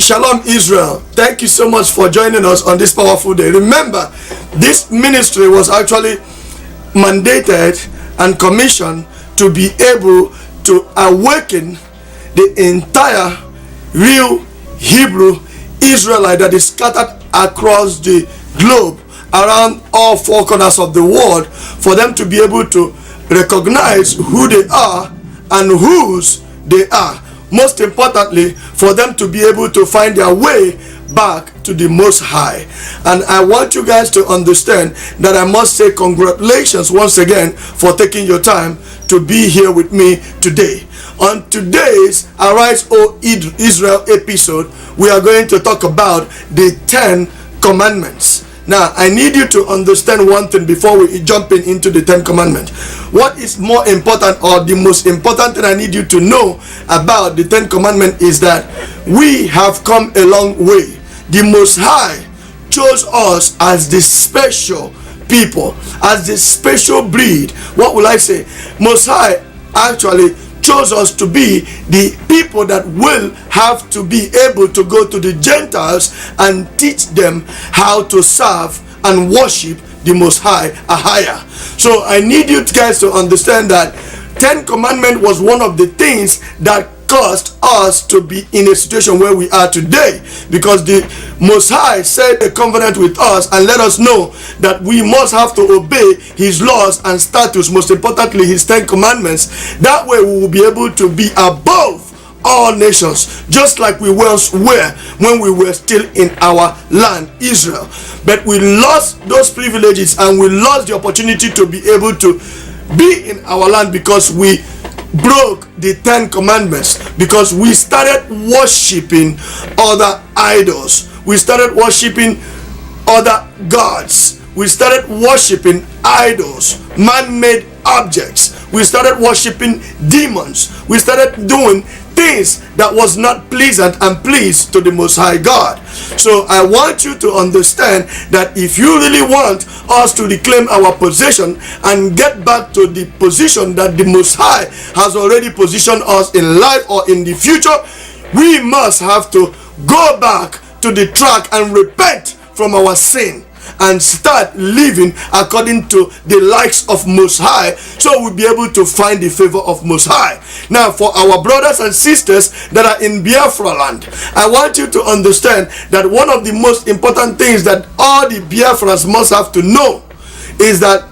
Shalom Israel. Thank you so much for joining us on this powerful day. Remember, this ministry was actually mandated and commissioned to be able to awaken the entire real Hebrew Israelite that is scattered across the globe, around all four corners of the world, for them to be able to recognize who they are and whose they are. Most importantly, for them to be able to find their way back to the Most High. And I want you guys to understand that I must say congratulations once again for taking your time to be here with me today. On today's Arise, O Israel episode, we are going to talk about the 10 Commandments. Now, I need you to understand one thing before we jump into the 10 Commandments. What is more important, or the most important thing I need you to know about the 10 Commandments, is that we have come a long way. The Most High chose us as the special people, as the special breed. What will I say? Most High actually chose us to be the people that will have to be able to go to the Gentiles and teach them how to serve and worship the Most High higher. So I need you guys to understand that 10 Commandments was one of the things that caused us to be in a situation where we are today, because the Most High said a covenant with us and let us know that we must have to obey his laws and statutes, most importantly his 10 Commandments. That way we will be able to be above all nations, just like we once were when we were still in our land, Israel. But we lost those privileges and we lost the opportunity to be able to be in our land because we broke the 10 Commandments, because we started worshiping other idols. We started worshiping other gods. We started worshiping idols, man-made objects. We started worshiping demons. We started doing things that was not pleasant and pleased to the Most High God. So I want you to understand that if you really want us to reclaim our position and get back to the position that the Most High has already positioned us in life or in the future, we must have to go back to the track and repent from our sin and start living according to the likes of Most High, so we'll be able to find the favor of Most High. Now, for our brothers and sisters that are in Biafra land, I want you to understand that one of the most important things that all the Biafrans must have to know is that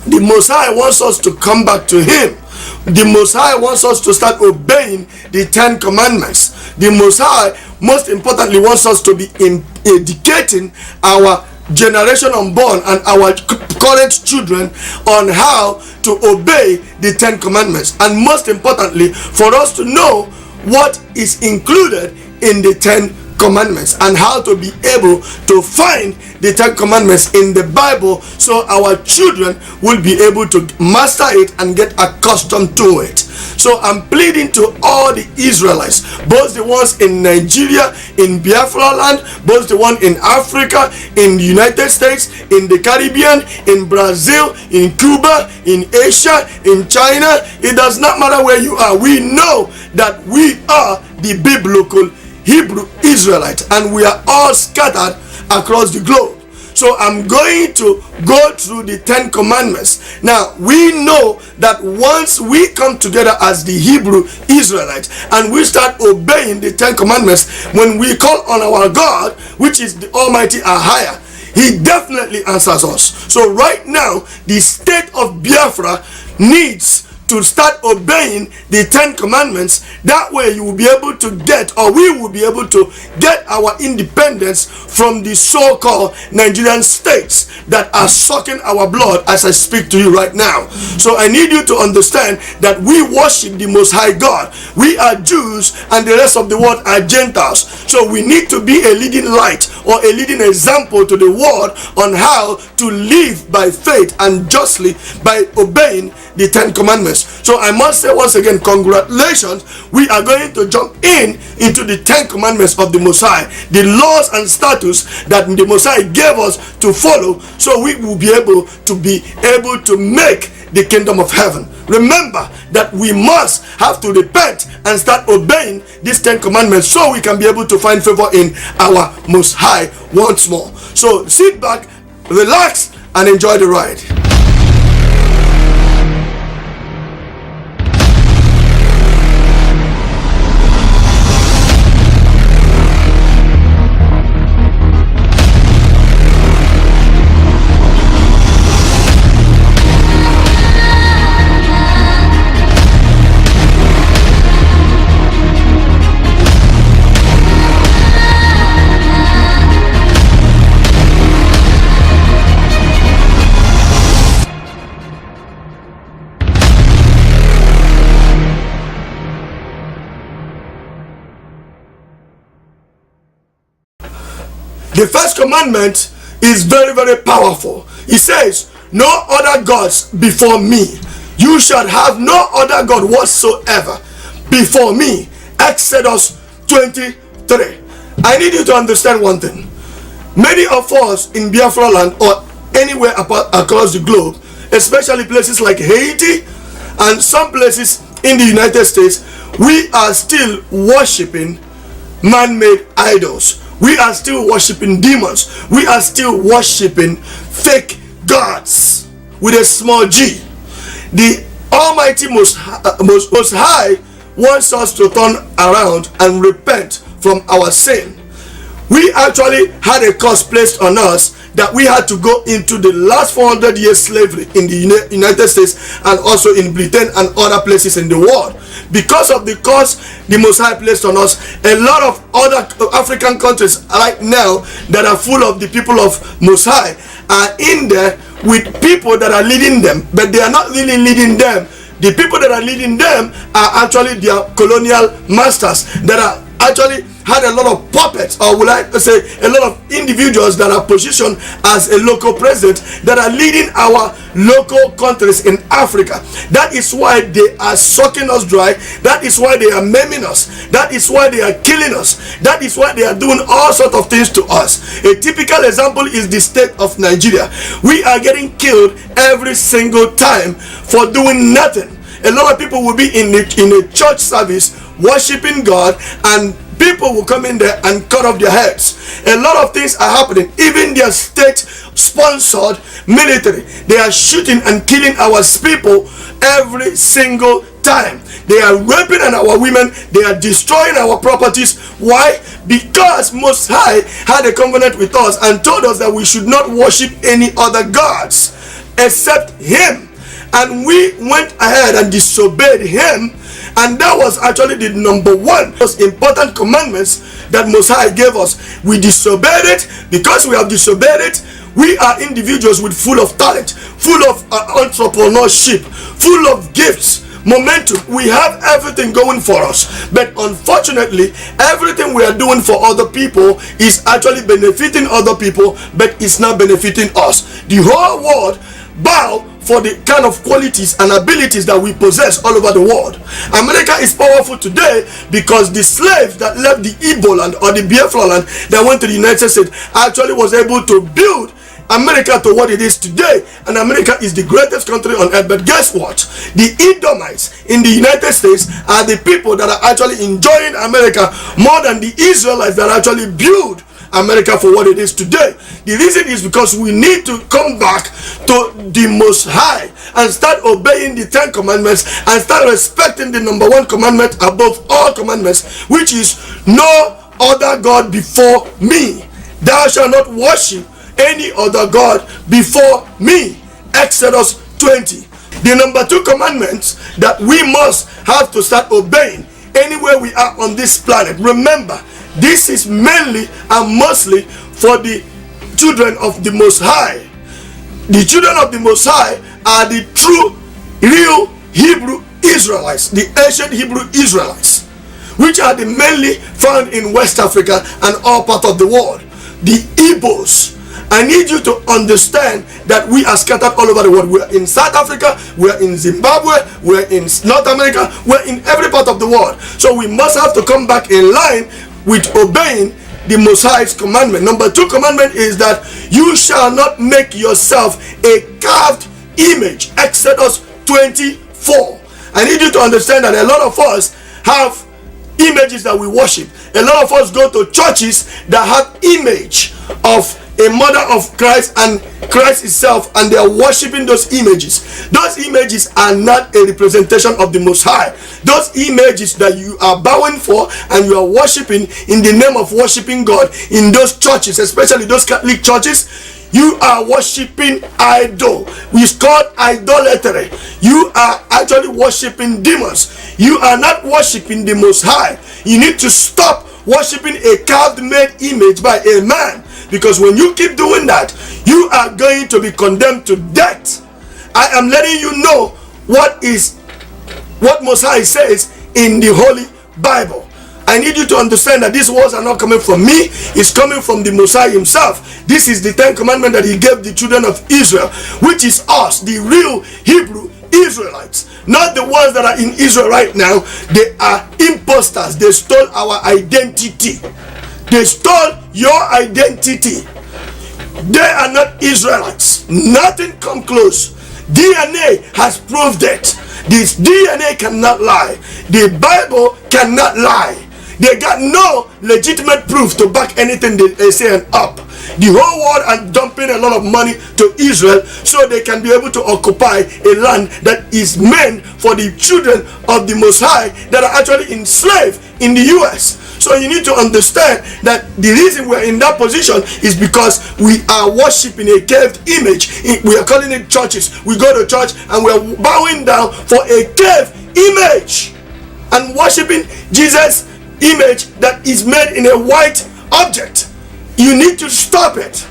the Most High wants us to come back to him. The Most High wants us to start obeying the 10 Commandments. The Most High, most importantly, wants us to be educating our generation unborn and our current children on how to obey the 10 Commandments, and most importantly for us to know what is included in the 10 Commandments and how to be able to find the 10 Commandments in the Bible, so our children will be able to master it and get accustomed to it. So I'm pleading to all the Israelites, both the ones in Nigeria, in Biafra land, both the one in Africa, in the United States, in the Caribbean, in Brazil, in Cuba, in Asia, in China. It does not matter where you are. We know that we are the biblical Hebrew Israelites, and we are all scattered across the globe. So I'm going to go through the 10 Commandments. Now, we know that once we come together as the Hebrew Israelites and we start obeying the 10 Commandments, when we call on our God, which is the Almighty Ahaya, he definitely answers us. So right now, the state of Biafra needs to start obeying the 10 Commandments. That way you will be able to get, or we will be able to get, our independence from the so-called Nigerian states that are sucking our blood as I speak to you right now. So I need you to understand that we worship the Most High God. We are Jews and the rest of the world are Gentiles. So we need to be a leading light or a leading example to the world on how to live by faith and justly by obeying the 10 Commandments. So I must say once again, congratulations. We are going to jump into the 10 Commandments of the Most High, the laws and statutes that the Most High gave us to follow, so we will be able to make the kingdom of heaven. Remember that we must have to repent and start obeying these 10 commandments so we can be able to find favor in our Most High once more. So sit back, relax, and enjoy the ride. The first commandment is very, very powerful. It says, no other gods before me. You shall have no other God whatsoever before me. Exodus 23. I need you to understand one thing. Many of us in Biafra land or anywhere across the globe, especially places like Haiti and some places in the United States, we are still worshiping man-made idols. We are still worshiping demons. We are still worshiping fake gods with a small g. The Almighty Most High wants us to turn around and repent from our sin. We actually had a curse placed on us that we had to go into the last 400 years slavery in the United States and also in Britain and other places in the world. Because of the curse the Most High placed on us, a lot of other African countries right now that are full of the people of Most High are in there with people that are leading them, but they are not really leading them. The people that are leading them are actually their colonial masters that are actually had a lot of puppets, or would I say a lot of individuals that are positioned as a local president that are leading our local countries in Africa. That is why they are sucking us dry. That is why they are maiming us. That is why they are killing us. That is why they are doing all sorts of things to us. A typical example is the state of Nigeria. We are getting killed every single time for doing nothing. A lot of people will be in a church service worshiping God, and people will come in there and cut off their heads. A lot of things are happening. Even their state-sponsored military, they are shooting and killing our people every single time. They are raping our women. They are destroying our properties. Why? Because Most High had a covenant with us and told us that we should not worship any other gods except Him. And we went ahead and disobeyed Him. And that was actually the number one most important commandments that Most High gave us. We disobeyed it. Because we have disobeyed it, we are individuals with full of talent, full of entrepreneurship, full of gifts, momentum. We have everything going for us. But unfortunately, everything we are doing for other people is actually benefiting other people, but it's not benefiting us. The whole world bow for the kind of qualities and abilities that we possess all over the world. America is powerful today because the slaves that left the Igbo land or the Biafra land that went to the United States actually was able to build America to what it is today. And America is the greatest country on earth. But guess what? The Edomites in the United States are the people that are actually enjoying America more than the Israelites that actually built America for what it is today. The reason is because we need to come back to the Most High and start obeying the 10 commandments and start respecting the number one commandment above all commandments, which is no other God before me. Thou shalt not worship any other God before me. Exodus 20. The number 2 commandments that we must have to start obeying anywhere we are on this planet. Remember, this is mainly and mostly for the children of the Most High. The children of the Most High are the true, real Hebrew Israelites, the ancient Hebrew Israelites, which are the mainly found in West Africa and all parts of the world. The Igbos. I need you to understand that we are scattered all over the world. We're in South Africa, we're in Zimbabwe, we're in North America, we're in every part of the world. So we must have to come back in line with obeying the Most High's commandment. Number 2 commandment is that you shall not make yourself a carved image. Exodus 24. I need you to understand that a lot of us have images that we worship. A lot of us go to churches that have image of a mother of Christ and Christ itself, and they are worshiping those images. Those images are not a representation of the Most High. Those images that you are bowing for and you are worshiping in the name of worshiping God in those churches, especially those Catholic churches, you are worshiping idol. It's called idolatry. You are actually worshiping demons. You are not worshiping the Most High. You need to stop worshiping a carved made image by a man, because when you keep doing that, you are going to be condemned to death. I am letting you know what Most High says in the Holy Bible. I need you to understand that these words are not coming from me. It's coming from the Most High himself. This is the 10 commandment that he gave the children of Israel, which is us, the real Hebrew Israelites, not the ones that are in Israel right now. They are imposters. They stole our identity. They stole your identity. They are not Israelites. Nothing come close. DNA has proved it. This DNA cannot lie. The Bible cannot lie. They got no legitimate proof to back anything they say up. The whole world are dumping a lot of money to Israel so they can be able to occupy a land that is meant for the children of the Most High that are actually enslaved in the US. So you need to understand that the reason we're in that position is because we are worshiping a carved image. We are calling it churches. We go to church and we're bowing down for a carved image and worshiping Jesus' image that is made in a white object. You need to stop it.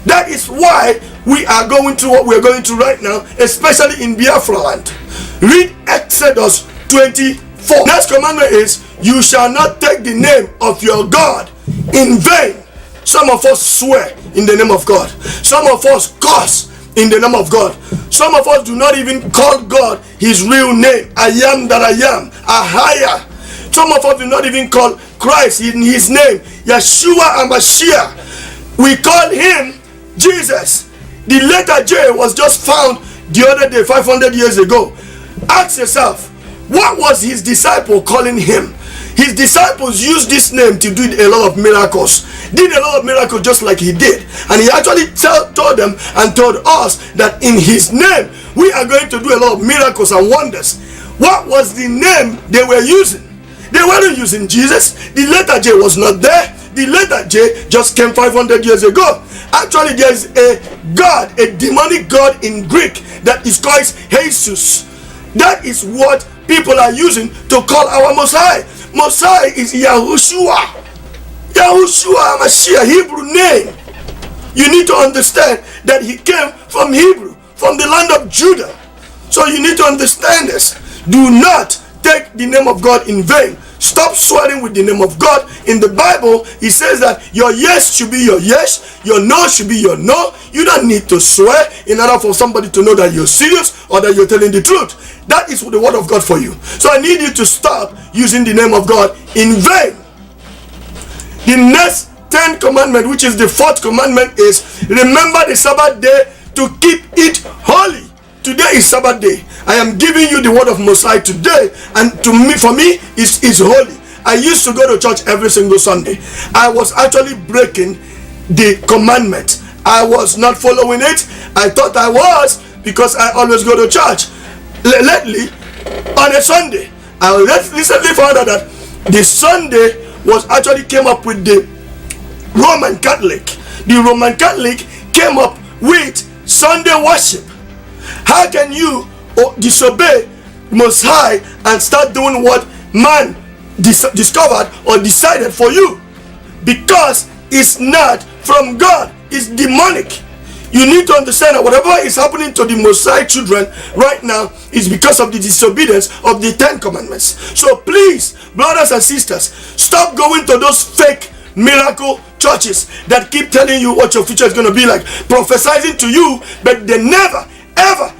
That is why we are going through what we're going through right now, especially in Biafra land. Read Exodus 24. Next commandment is, you shall not take the name of your God in vain. Some of us swear in the name of God. Some of us curse in the name of God. Some of us do not even call God his real name. I am that I am. Ahaya. Some of us do not even call Christ in his name, Yeshua HaMashiach. We call him Jesus. The letter J was just found the other day, 500 years ago. Ask yourself, what was his disciple calling him? His disciples used this name to do a lot of miracles. Did a lot of miracles just like he did. And he actually told them and told us that in his name we are going to do a lot of miracles and wonders. What was the name they were using? They weren't using Jesus. The letter J was not there. The letter J just came 500 years ago. Actually, there is a God, a demonic God in Greek that is called Jesus. That is what people are using to call our Messiah. Messiah is Yahushua. Yahushua HaMashiach, Hebrew name. You need to understand that he came from Hebrew, from the land of Judah. So you need to understand this. Do not take the name of God in vain. Stop swearing with the name of God. In the Bible, it says that your yes should be your yes, your no should be your no. You don't need to swear in order for somebody to know that you're serious or that you're telling the truth. That is the word of God for you. So I need you to stop using the name of God in vain. The next 10th commandment, which is the 4th commandment, is remember the Sabbath day to keep it holy. Today is Sabbath day. I am giving you the word of Mosiah today, and for me, it's holy. I used to go to church every single Sunday. I was actually breaking the commandment. I was not following it. I thought I was, because I always go to church. Lately, on a Sunday, I recently found out that the Sunday was actually came up with the Roman Catholic. The Roman Catholic came up with Sunday worship. How can you disobey Most High and start doing what man discovered or decided for you? Because it's not from God, it's demonic. You need to understand that whatever is happening to the Messiah children right now is because of the disobedience of the 10 commandments. So please, brothers and sisters, stop going to those fake miracle churches that keep telling you what your future is going to be like, prophesying to you, but they never, ever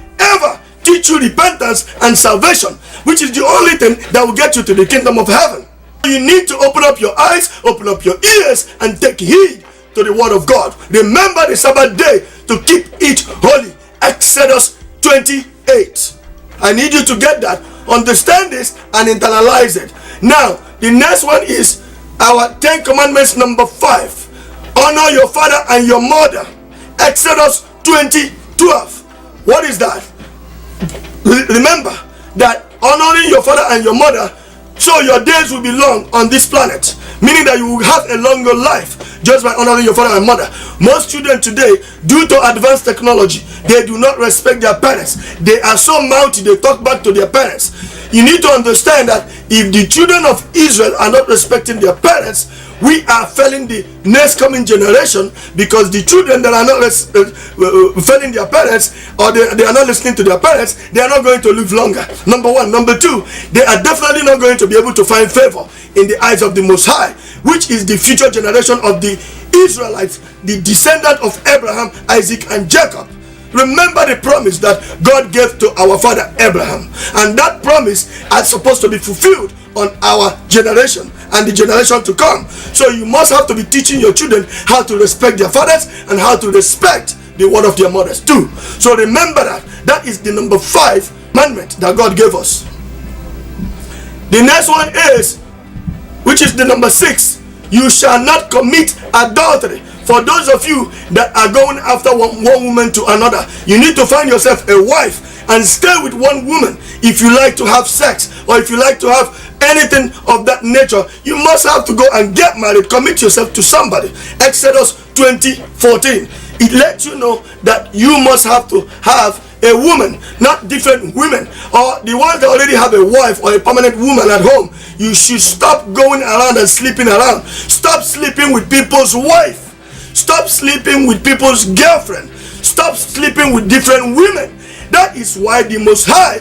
teach you repentance and salvation, which is the only thing that will get you to the kingdom of heaven. You need to open up your eyes, open up your ears, and take heed to the word of God. Remember the Sabbath day to keep it holy. Exodus 28. I need you to get that, understand this, and internalize it. Now, the next one is our 10 commandments number 5. Honor your father and your mother. Exodus 20:12. What is that? Remember that honoring your father and your mother, so your days will be long on this planet, meaning that you will have a longer life just by honoring your father and mother. Most children today, due to advanced technology, they do not respect their parents. They are so mouthy, they talk back to their parents. You need to understand that if the children of Israel are not respecting their parents, we are failing the next coming generation, because the children that are not failing their parents, or they are not listening to their parents, they are not going to live longer. Number one. Number two, they are definitely not going to be able to find favor in the eyes of the Most High, which is the future generation of the Israelites, the descendant of Abraham, Isaac, and Jacob. Remember the promise that God gave to our father Abraham, and that promise is supposed to be fulfilled on our generation and the generation to come. So you must have to be teaching your children how to respect their fathers and how to respect the word of their mothers too. So remember that. That is the number 5 commandment that God gave us. The next one is, which is the number 6, you shall not commit adultery. For those of you that are going after one woman to another, you need to find yourself a wife and stay with one woman. If you like to have sex, or if you like to have anything of that nature, you must have to go and get married, commit yourself to somebody. Exodus 20:14. It lets you know that you must have to have a woman, not different women, or the ones that already have a wife or a permanent woman at home. You should stop going around and sleeping around. Stop sleeping with people's wife. Stop sleeping with people's girlfriend. Stop sleeping with different women. That is why the Most High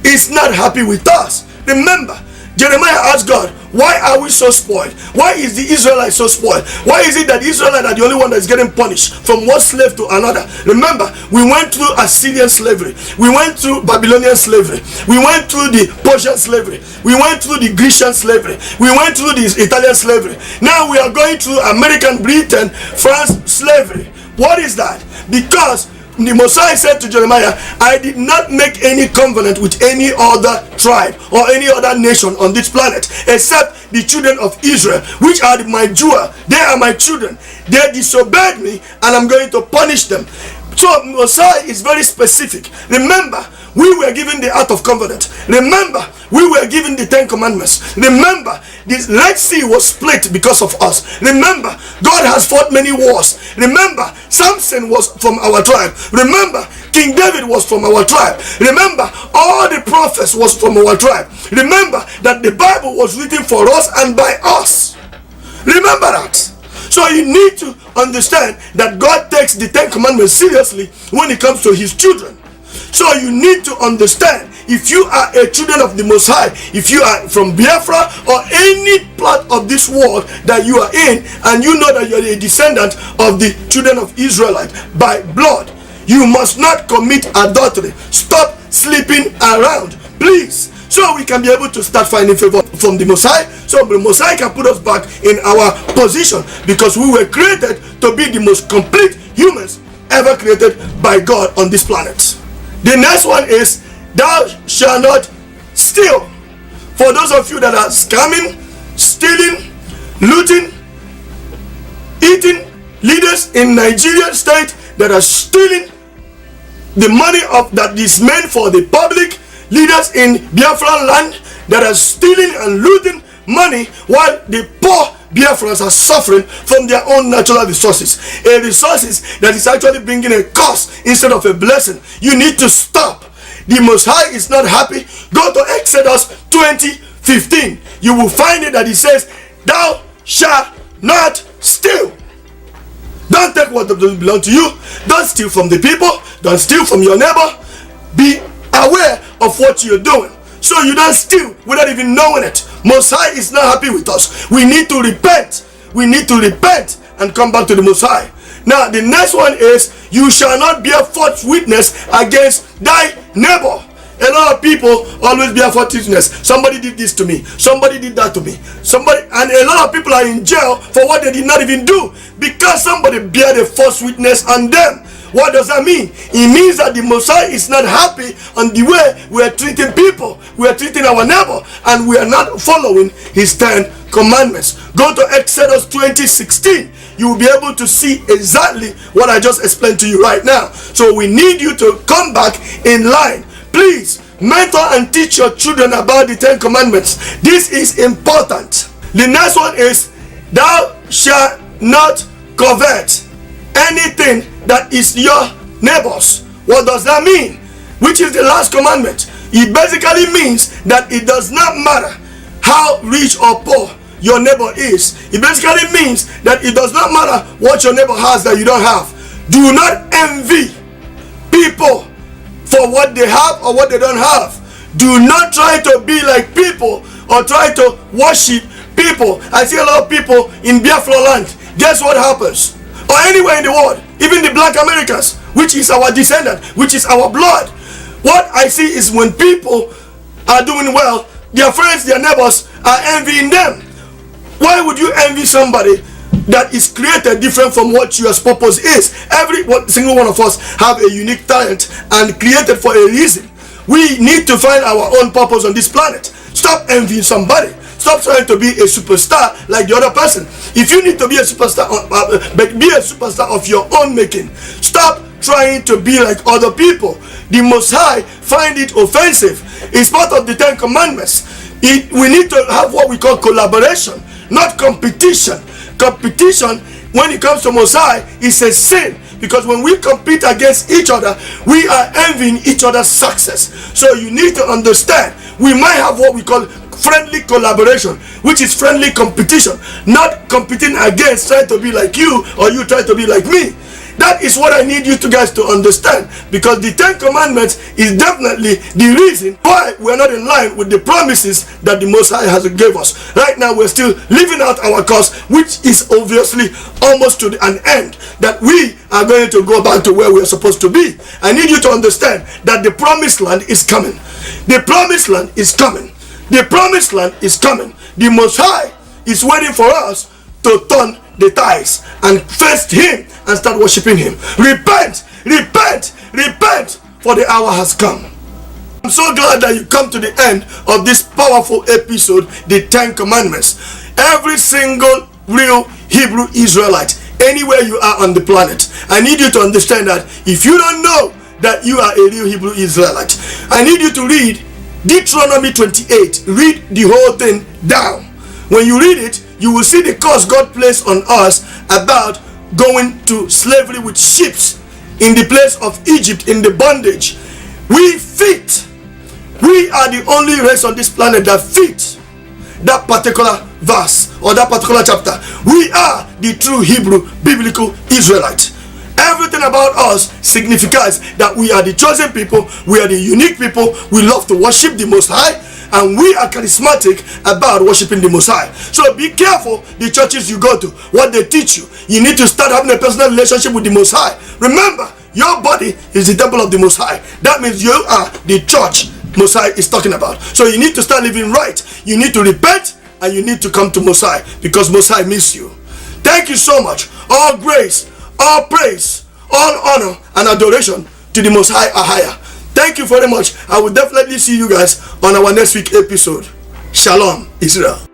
is not happy with us. Remember, Jeremiah asked God, why are we so spoiled? Why is the Israelites so spoiled? Why is it that the Israelites are the only one that's getting punished from one slave to another? Remember, we went through Assyrian slavery. We went through Babylonian slavery. We went through the Persian slavery. We went through the Grecian slavery. We went through the Italian slavery. Now we are going through American, Britain, France slavery. What is that? Because the Messiah said to Jeremiah, I did not make any covenant with any other tribe or any other nation on this planet except the children of Israel, which are my jewel. They are my children. They disobeyed me, and I'm going to punish them. So Messiah is very specific. Remember, we were given the Ark of Covenant. Remember, we were given the 10 Commandments. Remember, this Red Sea was split because of us. Remember, God has fought many wars. Remember, Samson was from our tribe. Remember, King David was from our tribe. Remember, all the prophets was from our tribe. Remember that the Bible was written for us and by us. Remember that. So you need to understand that God takes the 10 Commandments seriously when it comes to his children. So you need to understand, if you are a children of the Most High, if you are from Biafra or any part of this world that you are in, and you know that you are a descendant of the children of Israelite by blood, you must not commit adultery. Stop sleeping around, please, so we can be able to start finding favor from the Most High, so the Most High can put us back in our position, because we were created to be the most complete humans ever created by God on this planet. The next one is, thou shalt not steal. For those of you that are scamming, stealing, looting, eating, leaders in Nigerian state that are stealing the money of that is meant for the public, leaders in Biafran land that are stealing and looting money while the poor Biafrans are suffering from their own natural resources, a resources that is actually bringing a curse instead of a blessing. You need to stop. The Most High is not happy. Go to Exodus 20:15. You will find it that he says, thou shalt not steal. Don't take what doesn't belong to you. Don't steal from the people. Don't steal from your neighbor. Be aware of what you're doing, so you don't steal without even knowing it. Most High is not happy with us. We need to repent. We need to repent and come back to the Most High. Now the next one is, you shall not bear false witness against thy neighbor. A lot of people always bear false witness. Somebody did this to me. Somebody did that to me. And a lot of people are in jail for what they did not even do, because somebody bear the false witness on them. What does that mean? It means that the Messiah is not happy on the way we are treating people, we are treating our neighbor, and we are not following his 10 commandments. Go to Exodus 20:16. You will be able to see exactly what I just explained to you right now. So we need you to come back in line. Please mentor and teach your children about the 10 commandments. This is important. The next one is, thou shalt not covet anything that is your neighbor's. What does that mean? Which is the last commandment. It basically means that it does not matter how rich or poor your neighbor is. It basically means that it does not matter what your neighbor has that you don't have. Do not envy people for what they have or what they don't have. Do not try to be like people or try to worship people. I see a lot of people in Biafra land. Guess what happens? Or anywhere in the world, even the black Americans, which is our descendant, which is our blood. What I see is when people are doing well, their friends, their neighbors are envying them. Why would you envy somebody that is created different from what your purpose is? Every single one of us have a unique talent and created for a reason. We need to find our own purpose on this planet. Stop envying somebody. Stop trying to be a superstar like the other person. If you need to be a superstar, but be a superstar of your own making. Stop trying to be like other people. The Most High find it offensive. It's part of the 10 commandments. We need to have what we call collaboration, not competition. Competition, when it comes to Most High, is a sin. Because when we compete against each other, we are envying each other's success. So you need to understand, we might have what we call friendly collaboration, which is friendly competition, not competing against trying to be like you or you try to be like me. That is what I need you two guys to understand, because the 10 commandments is definitely the reason why we're not in line with the promises that the Most High has given us. Right now we're still living out our course, which is obviously almost to an end, that we are going to go back to where we're supposed to be. I need you to understand that the promised land is coming. The promised land is coming. The promised land is coming. The Most High is waiting for us to turn the tithes and face him and start worshiping him. Repent, repent, repent, for the hour has come. I'm so glad that you come to the end of this powerful episode, the 10 commandments. Every single real Hebrew Israelite, anywhere you are on the planet, I need you to understand that if you don't know that you are a real Hebrew Israelite, I need you to read Deuteronomy 28. Read the whole thing down. When you read it, you will see the curse God placed on us about going to slavery with ships in the place of Egypt, in the bondage. We fit. We are the only race on this planet that fit that particular verse or that particular chapter. We are the true Hebrew biblical Israelite. Everything about us signifies that we are the chosen people, we are the unique people, we love to worship the Most High, and we are charismatic about worshiping the Most High. So be careful the churches you go to, what they teach you. You need to start having a personal relationship with the Most High. Remember, your body is the temple of the Most High. That means you are the church Most High is talking about. So you need to start living right. You need to repent and you need to come to Most High, because Most High miss you. Thank you so much. All grace, all praise, all honor and adoration to the Most High Ahaya. Thank you very much. I will definitely see you guys on our next week episode. Shalom, Israel.